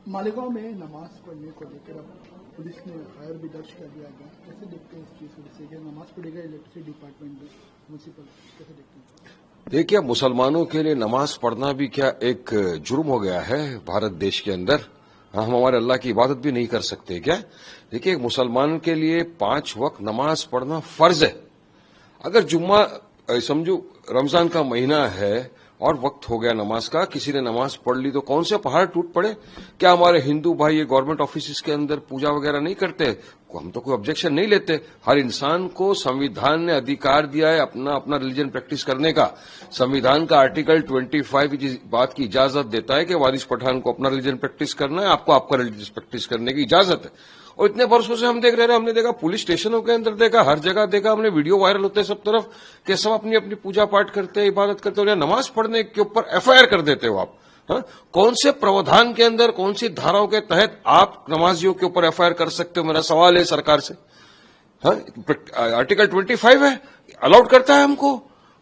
मालेगांव में नमाज पढ़ने को लेकर अब पुलिस ने फायर भी दर्ज कर दिया गया। कैसे देखते हैं इस चीज को, जैसे कि नमाज पढ़ेगा इलेक्ट्रिसिटी डिपार्टमेंट में म्यूनिसिपल, कैसे देखते हैं? देखिए, मुसलमानों के लिए नमाज पढ़ना भी क्या एक जुर्म हो गया है भारत देश के अंदर। हम हमारे अल्लाह की इबादत भी नहीं कर सकते क्या? देखिए, मुसलमान के लिए 5 वक्त नमाज पढ़ना फर्ज है। अगर जुम्मा समझो रमजान का महीना है और वक्त हो गया नमाज का, किसी ने नमाज पढ़ ली तो कौन से पहाड़ टूट पड़े? क्या हमारे हिंदू भाई ये गवर्नमेंट ऑफिस के अंदर पूजा वगैरह नहीं करते? हम तो कोई ऑब्जेक्शन नहीं लेते। हर इंसान को संविधान ने अधिकार दिया है अपना अपना रिलीजन प्रैक्टिस करने का। संविधान का आर्टिकल 25 इस बात की इजाजत देता है कि वारिस पठान को अपना रिलीजन प्रैक्टिस करना है, आपको आपका रिलीजन प्रैक्टिस करने की इजाजत है। और इतने वर्षों से हम देख रहे हैं, हमने देखा पुलिस स्टेशनों के अंदर, देखा हर जगह, देखा हमने वीडियो वायरल होते हैं सब तरफ कि सब अपनी अपनी पूजा पाठ करते हैं, इबादत करते हैं, और नमाज पढ़ने के ऊपर एफआईआर कर देते हो आप। कौन से प्रावधान के अंदर, कौन सी धाराओं के तहत आप नमाजियों के ऊपर एफआईआर कर सकते हो? मेरा सवाल है सरकार से। आर्टिकल 25 है, अलाउड करता है हमको।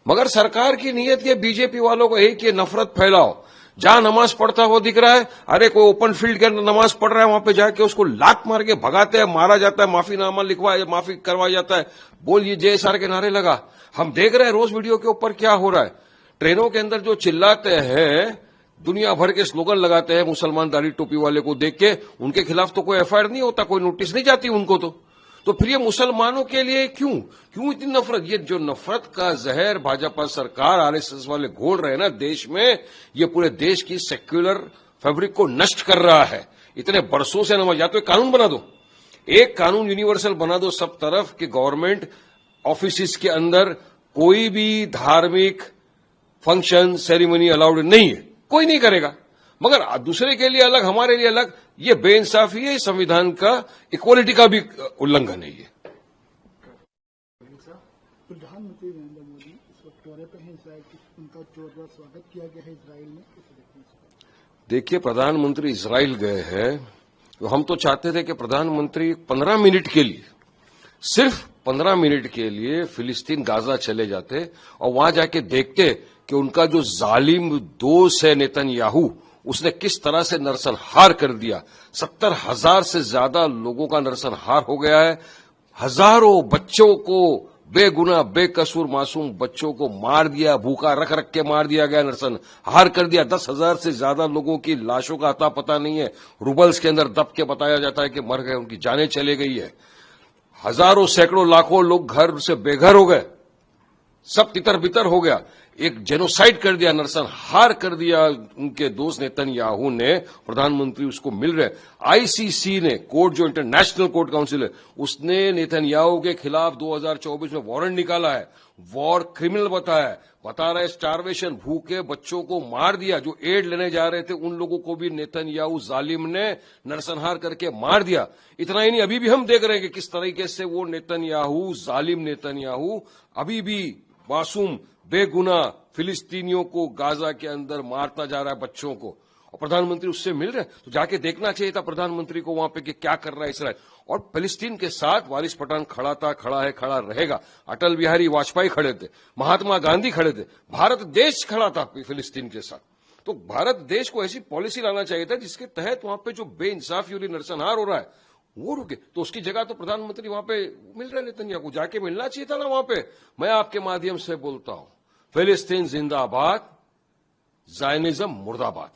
मगर सरकार की नीयत ये बीजेपी वालों को एक ये नफरत फैलाओ। जहां नमाज पढ़ता हुआ दिख रहा है, अरे कोई ओपन फील्ड के अंदर नमाज पढ़ रहा है, वहां पे जाके उसको लात मार के भगाते हैं, मारा जाता है, माफीनामा लिखवाया, माफी करवाया जाता है, बोलिए जेएसआर के नारे लगा। हम देख रहे हैं रोज वीडियो के ऊपर क्या हो रहा है। ट्रेनों के अंदर जो चिल्लाते हैं, दुनिया भर के स्लोगन लगाते हैं, मुसलमान दाढ़ी टोपी वाले को देख के, उनके खिलाफ तो कोई एफआईआर नहीं होता, कोई नोटिस नहीं जाती उनको। तो फिर ये मुसलमानों के लिए क्यों इतनी नफरत? ये जो नफरत का जहर भाजपा सरकार, आरएसएस वाले घोल रहे हैं ना देश में, ये पूरे देश की सेक्युलर फैब्रिक को नष्ट कर रहा है। इतने बरसों से नमाज, या तो एक कानून बना दो, एक कानून यूनिवर्सल बना दो सब तरफ कि गवर्नमेंट ऑफिस के अंदर कोई भी धार्मिक फंक्शन सेरेमनी अलाउड नहीं है, कोई नहीं करेगा। मगर दूसरे के लिए अलग, हमारे लिए अलग, ये बेइंसाफी है, संविधान का इक्वालिटी का भी उल्लंघन है। ये प्रधानमंत्री नरेंद्र मोदी इस वक्त दौरे पर हैं इजराइल, उनका जोरदार स्वागत किया गया है इजराइल में। देखिए, प्रधानमंत्री इजराइल गए हैं तो हम तो चाहते थे कि प्रधानमंत्री 15 मिनट के लिए, सिर्फ 15 मिनट के लिए फिलिस्तीन गाजा चले जाते और वहां जाके देखते कि उनका जो जालिम दोस्त है नेतन्याहू, उसने किस तरह से नरसंहार कर दिया। 70,000 से ज्यादा लोगों का नरसंहार हो गया है। हजारों बच्चों को, बेगुनाह बेकसूर मासूम बच्चों को मार दिया, भूखा रख रख के मार दिया गया, नरसंहार कर दिया। 10,000 से ज्यादा लोगों की लाशों का अता पता नहीं है। रूबल्स के अंदर दब के बताया जाता है कि मर गए, उनकी जानें चले गई है। हजारों सैकड़ों लाखों लोग घर से बेघर हो गए, सब तितर बितर हो गया। एक जेनोसाइड कर दिया, नरसंहार कर दिया उनके दोस्त नेतन्याहू ने। प्रधानमंत्री उसको मिल रहे। आईसीसी ने, कोर्ट जो इंटरनेशनल कोर्ट काउंसिल है, उसने नेतन्याहू के खिलाफ 2024 में वारंट निकाला है, वॉर क्रिमिनल बताया, बता रहे स्टारवेशन, भूखे बच्चों को मार दिया। जो एड लेने जा रहे थे उन लोगों को भी नेतन्याहू जालिम ने नरसंहार करके मार दिया। इतना ही नहीं, अभी भी हम देख रहे हैं कि किस तरीके से वो नेतन्याहू, जालिम नेतन्याहू अभी भी मासूम बेगुनाह फिलिस्तीनियों को गाजा के अंदर मारता जा रहा है, बच्चों को। और प्रधानमंत्री उससे मिल रहे हैं, तो जाके देखना चाहिए था प्रधानमंत्री को वहां पे कि क्या कर रहा है इसराइल। और फिलिस्तीन के साथ वारिस पठान खड़ा था, खड़ा है, खड़ा रहेगा। अटल बिहारी वाजपेयी खड़े थे, महात्मा गांधी खड़े थे, भारत देश खड़ा था फिलिस्तीन के साथ। तो भारत देश को ऐसी पॉलिसी लाना चाहिए था जिसके तहत वहां पे जो बेइंसाफी और नरसंहार हो रहा है वो रुके। तो उसकी जगह तो प्रधानमंत्री वहां पे मिल रहे नेतन्याहू को, जाके मिलना चाहिए था ना वहां पे। मैं आपके माध्यम से बोलता हूं, फिलिस्तीन जिंदाबाद, जायनिज्म मुर्दाबाद।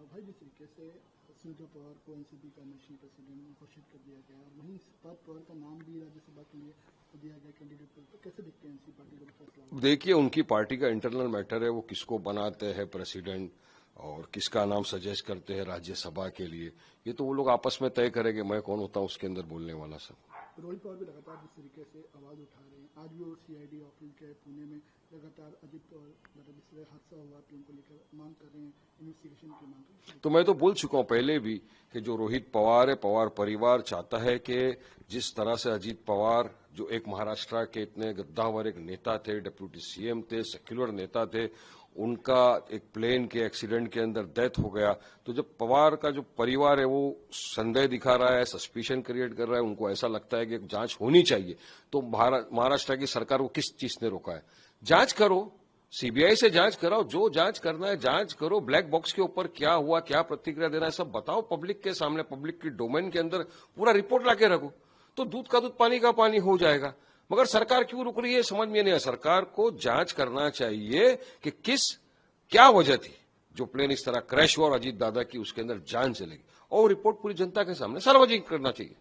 भाई, जिस तरीके से सुनीता पवार को एनसीपी का नेशनल प्रेसिडेंट घोषित कर दिया गया और वहीं सुनीता पवार का नाम भी राज्यसभा के लिए दिया गया कैंडिडेट पर, तो कैसे देखते हैं एनसीपी पार्टी का फैसला? देखिए, उनकी पार्टी का इंटरनल मैटर है, वो किसको बनाते हैं प्रेसिडेंट और किसका नाम सजेस्ट करते हैं राज्यसभा के लिए, ये तो वो लोग आपस में तय करेंगे। मैं कौन होता हूं उसके अंदर बोलने वाला सब। रोहित पवार भी लगातार जिस तरीके से आवाज उठा रहे हैं, आज भी वो सीआईडी ऑफिस के पुणे में लगातार अजित पवार जिस तरह हादसा हुआ पीएम को लेकर मांग कर रहे हैं, इन्वेस्टिगेशन की मांग। तो मैं तो बोल चुका हूं पहले भी कि जो रोहित पवार है, पवार परिवार चाहता है कि जिस तरह से अजित पवार, जो एक महाराष्ट्र के इतने गद्दावर एक नेता थे, डिप्यूटी सीएम थे, सेक्युलर नेता थे, उनका एक प्लेन के एक्सीडेंट के अंदर डेथ हो गया। तो जब पवार का जो परिवार है वो संदेह दिखा रहा है, सस्पिशन क्रिएट कर रहा है, उनको ऐसा लगता है कि जांच होनी चाहिए। तो महाराष्ट्र की सरकार को किस चीज ने रोका है? जांच करो, सीबीआई से जांच कराओ, जो जांच करना है जांच करो, ब्लैक बॉक्स के ऊपर क्या हुआ, क्या प्रतिक्रिया देना है सब बताओ पब्लिक के सामने, पब्लिक की डोमेन के अंदर पूरा रिपोर्ट लाके रखो, तो दूध का दूध पानी का पानी हो जाएगा। मगर सरकार क्यों रुक रही है समझ में नहीं आया। सरकार को जांच करना चाहिए कि क्या वजह थी जो प्लेन इस तरह क्रैश हुआ और अजीत दादा की उसके अंदर जान चलेगी, और रिपोर्ट पूरी जनता के सामने सार्वजनिक करना चाहिए।